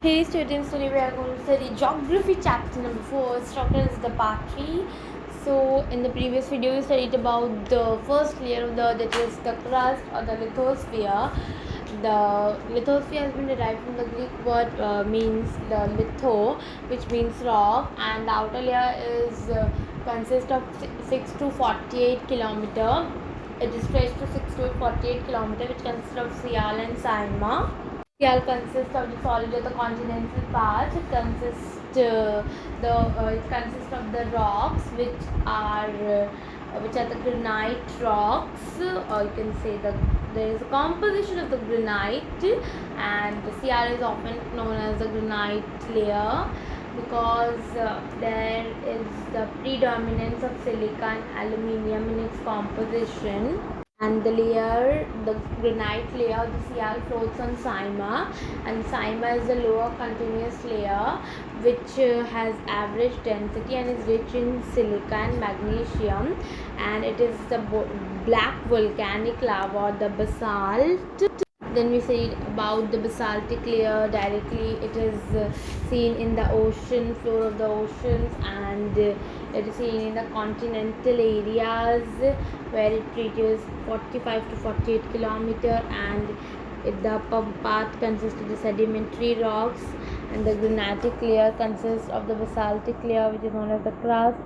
Hey students, today we are going to study geography chapter number 4. Structure is the part 3. So in the previous video we studied about the first layer of the earth, that is the crust or the lithosphere. The lithosphere has been derived from the Greek word means the litho, which means rock, and the outer layer is consists of 6 to 48 kilometer. It is stretched to 6 to 48 kilometer, which consists of Sial and Saima. Sial consists of the solid of the continental part. It consists of the rocks which are the granite rocks, or you can say there is a composition of the granite, and the Sial is often known as the granite layer because there is the predominance of silica and aluminium in its composition. And the granite layer of the Sial floats on Saima, and Saima is the lower continuous layer which has average density and is rich in silica and magnesium, and it is the black volcanic lava or the basalt. Then we say about the basaltic layer directly. It is seen in the ocean floor of the oceans, and it is seen in the continental areas where it reaches 45 to 48 kilometer, and the upper part consists of the sedimentary rocks, and the granitic layer consists of the basaltic layer, which is known as the crust.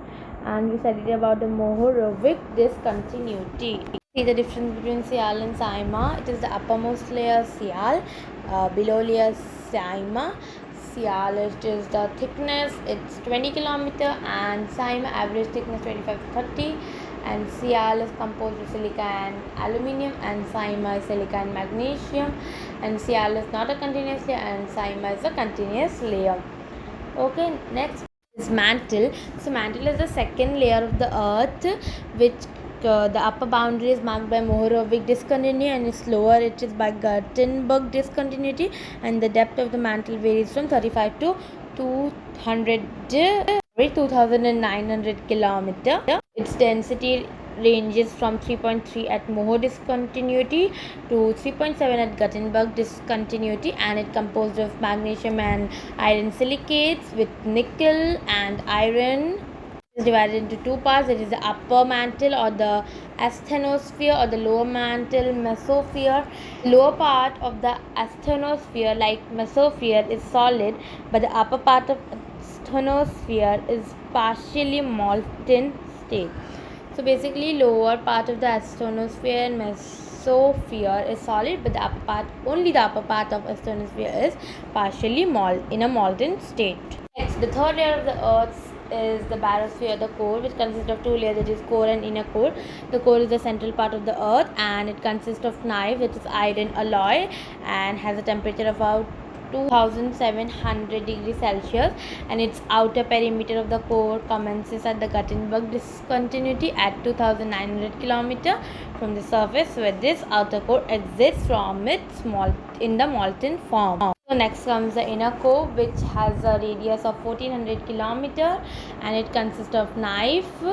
And we studied about the Mohorovic discontinuity. See the difference between Sial and Saima. It is the uppermost layer Sial, below layer Saima. Sial, it is the thickness, it's 20 kilometer, and Saima average thickness 25 to 30. And Sial is composed of silica and aluminium, and Saima is silica and magnesium. And Sial is not a continuous layer, and Saima is a continuous layer. Okay, next is mantle. So mantle is the second layer of the earth, which the upper boundary is marked by Mohorovic discontinuity, and its lower it is by Gutenberg discontinuity, and the depth of the mantle varies from 35 to 2900 kilometer. Its density ranges from 3.3 at Moho discontinuity to 3.7 at Gutenberg discontinuity, and it composed of magnesium and iron silicates with nickel and iron. Is divided into two parts. It is the upper mantle or the asthenosphere, or the lower mantle mesosphere. Lower part of the asthenosphere, like mesosphere, is solid, but the upper part of asthenosphere is partially molten state. So basically lower part of the asthenosphere and mesosphere is solid, but only the upper part of asthenosphere is partially in a molten state. Next, the third layer of the earth is the barosphere, the core, which consists of two layers, that is core and inner core. The core is the central part of the earth, and it consists of knife, which is iron alloy, and has a temperature of about 2700 degrees Celsius, and its outer perimeter of the core commences at the Gutenberg discontinuity at 2900 km from the surface, where this outer core exists from its in the molten form. So next comes the inner core, which has a radius of 1400 km, and it consists of knife,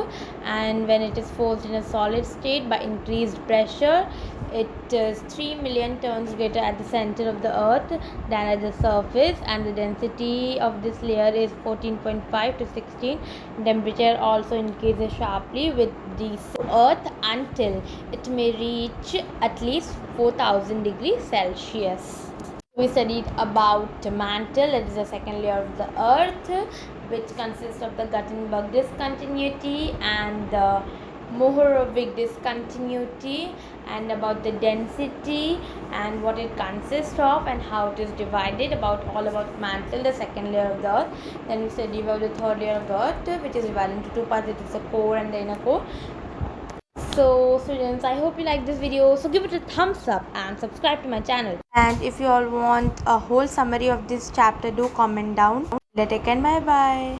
and when it is forced in a solid state by increased pressure, it is 3 million tons greater at the center of the earth than at the surface, and the density of this layer is 14.5 to 16. Temperature also increases sharply with the earth until it may reach at least 4000 degrees Celsius. We studied about the mantle. It is the second layer of the earth, which consists of the Gutenberg discontinuity and the Mohorovic discontinuity, and about the density and what it consists of and how it is divided, all about mantle, the second layer of the earth. Then we studied about the third layer of the earth, which is divided into two parts. It is the core and the inner core. So students, I hope you like this video, so give it a thumbs up and subscribe to my channel. And if you all want a whole summary of this chapter, do comment down. Take care, bye bye.